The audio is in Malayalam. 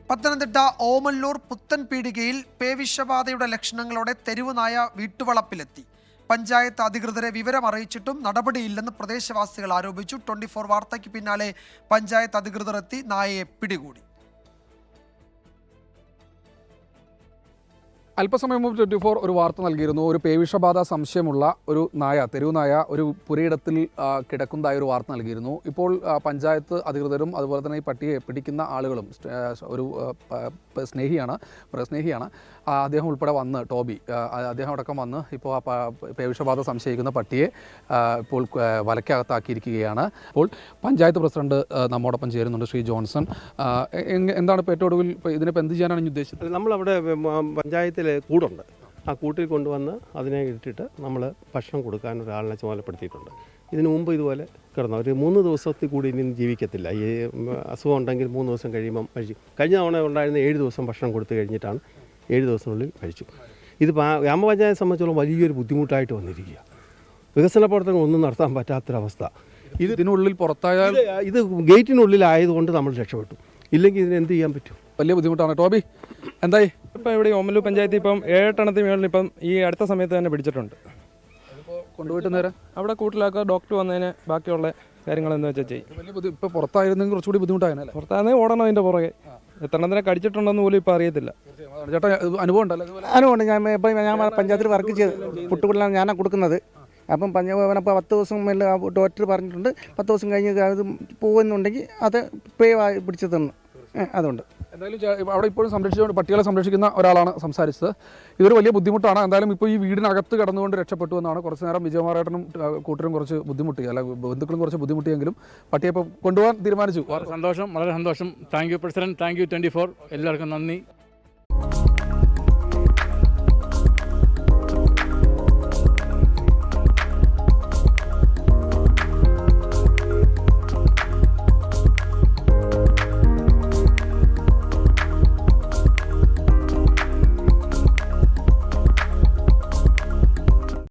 പത്തനംതിട്ട ഓമല്ലൂർ പുത്തൻപീടികയിൽ പേവിഷബാധയുടെ ലക്ഷണങ്ങളോടെ തെരുവുനായ വീട്ടുവളപ്പിലെത്തി. പഞ്ചായത്ത് അധികൃതരെ വിവരം അറിയിച്ചിട്ടും നടപടിയില്ലെന്ന് പ്രദേശവാസികൾ ആരോപിച്ചു. 24 വാർത്തയ്ക്ക് പിന്നാലെ പഞ്ചായത്ത് അധികൃതർ എത്തി നായയെ പിടികൂടി. അല്പസമയം മുമ്പ് 24 ഒരു വാർത്ത നൽകിയിരുന്നു. ഒരു പേവിഷബാധ സംശയമുള്ള ഒരു നായ, തെരുവുനായ ഒരു പുരയിടത്തിൽ കിടക്കുന്നതായ ഒരു വാർത്ത നൽകിയിരുന്നു. ഇപ്പോൾ പഞ്ചായത്ത് അധികൃതരും അതുപോലെ തന്നെ ഈ പട്ടിയെ പിടിക്കുന്ന ആളുകളും ഒരു മൃഗസ്നേഹിയാണ് അദ്ദേഹം ഉൾപ്പെടെ വന്ന്, ടോബി അദ്ദേഹം അടക്കം വന്ന് ഇപ്പോൾ പേവിഷബാധ സംശയിക്കുന്ന പട്ടിയെ ഇപ്പോൾ വലയ്ക്കകത്താക്കിയിരിക്കുകയാണ്. അപ്പോൾ പഞ്ചായത്ത് പ്രസിഡന്റ് നമ്മോടൊപ്പം ചേരുന്നുണ്ട്, ശ്രീ ജോൺസൺ. എന്താണ് ഇപ്പോൾ ഏറ്റവും ഒടുവിൽ ഇതിനിപ്പോൾ എന്ത് ചെയ്യാനാണ് ഇനി ഉദ്ദേശിച്ചത്? നമ്മളവിടെ പഞ്ചായത്തിൽ കൂടുണ്ട്. ആ കൂട്ടിൽ കൊണ്ടുവന്ന് അതിനെ ഇട്ടിട്ട് നമ്മൾ ഭക്ഷണം കൊടുക്കാൻ ഒരാളിനെ ചുമതലപ്പെടുത്തിയിട്ടുണ്ട്. ഇതിനു മുമ്പ് ഇതുപോലെ കിടന്നു ഒരു 3 ദിവസത്തിൽ കൂടി ഇനി ജീവിക്കത്തില്ല. ഈ അസുഖം ഉണ്ടെങ്കിൽ 3 ദിവസം കഴിയുമ്പം കഴിച്ചു. കഴിഞ്ഞ തവണ ഉണ്ടായിരുന്ന 7 ദിവസം ഭക്ഷണം കൊടുത്തു കഴിഞ്ഞിട്ടാണ് 7 ദിവസത്തിനുള്ളിൽ കഴിച്ചു. ഇത് ഗ്രാമപഞ്ചായത്തെ സംബന്ധിച്ചോളം വലിയൊരു ബുദ്ധിമുട്ടായിട്ട് വന്നിരിക്കുക. വികസന പ്രവർത്തനങ്ങൾ ഒന്നും നടത്താൻ പറ്റാത്തൊരവസ്ഥ. ഇതിനുള്ളിൽ പുറത്തായാൽ ഇത് ഗേറ്റിനുള്ളിലായതുകൊണ്ട് നമ്മൾ രക്ഷപ്പെട്ടു. ഇല്ലെങ്കിൽ ഇതിന് എന്ത് ചെയ്യാൻ പറ്റും? വലിയ ബുദ്ധിമുട്ടാണ്. ടോബി, എന്തായി? ഇപ്പോൾ ഇവിടെ ഓമല്ലൂർ പഞ്ചായത്ത് ഇപ്പം 7 എണ്ണത്തിന് മേളിൽ ഇപ്പം ഈ അടുത്ത സമയത്ത് തന്നെ പിടിച്ചിട്ടുണ്ട്. കൊണ്ടുപോയിട്ട് നേരെ അവിടെ കൂട്ടിലാക്കുക, ഡോക്ടർ വന്നതിന് ബാക്കിയുള്ള കാര്യങ്ങൾ എന്താ വെച്ചാൽ ചെയ്യും. വലിയ ഇപ്പോൾ പുറത്തായിരുന്നെങ്കിൽ കുറച്ചുകൂടി ബുദ്ധിമുട്ടായല്ലേ? പുറത്താണെങ്കിൽ ഓടണം അതിൻ്റെ പുറകെ. എത്ര എണ്ണത്തിനെ കടിച്ചിട്ടുണ്ടെന്ന് പോലും ഇപ്പോൾ അറിയത്തില്ല. ചേട്ടാ, അനുഭവം ഉണ്ടല്ലോ? അനുഭവമുണ്ട്. ഞാൻ പഞ്ചായത്തിൽ വർക്ക് ചെയ്ത് പുട്ടുകൂടിലാണ് ഞാനാണ് കൊടുക്കുന്നത്. അപ്പം അപ്പോൾ 10 ദിവസം മുതൽ ഡോക്ടർ പറഞ്ഞിട്ടുണ്ട് 10 ദിവസം കഴിഞ്ഞ് അത് പോകുന്നുണ്ടെങ്കിൽ അത് പേ പിടിച്ചു തന്നു. അതുകൊണ്ട് എന്തായാലും അവിടെ ഇപ്പോഴും സംരക്ഷിച്ചുകൊണ്ട് പട്ടികളെ സംരക്ഷിക്കുന്ന ഒരാളാണ് സംസാരിച്ചത്. ഇതൊരു വലിയ ബുദ്ധിമുട്ടാണ്. എന്തായാലും ഇപ്പോൾ ഈ വീടിനകത്ത് കിടന്നുകൊണ്ട് രക്ഷപ്പെട്ടു എന്നാണ്. കുറച്ച് നേരം വിജയകുമാരേട്ടനും കൂട്ടരും കുറച്ച് ബുദ്ധിമുട്ടി, അല്ല ബന്ധുക്കളും കുറച്ച് ബുദ്ധിമുട്ടിയെങ്കിലും പട്ടിയെ ഇപ്പോൾ കൊണ്ടുപോകാൻ തീരുമാനിച്ചു. സന്തോഷം, വളരെ സന്തോഷം. Thank you president, thank you 24, എല്ലാവർക്കും നന്ദി.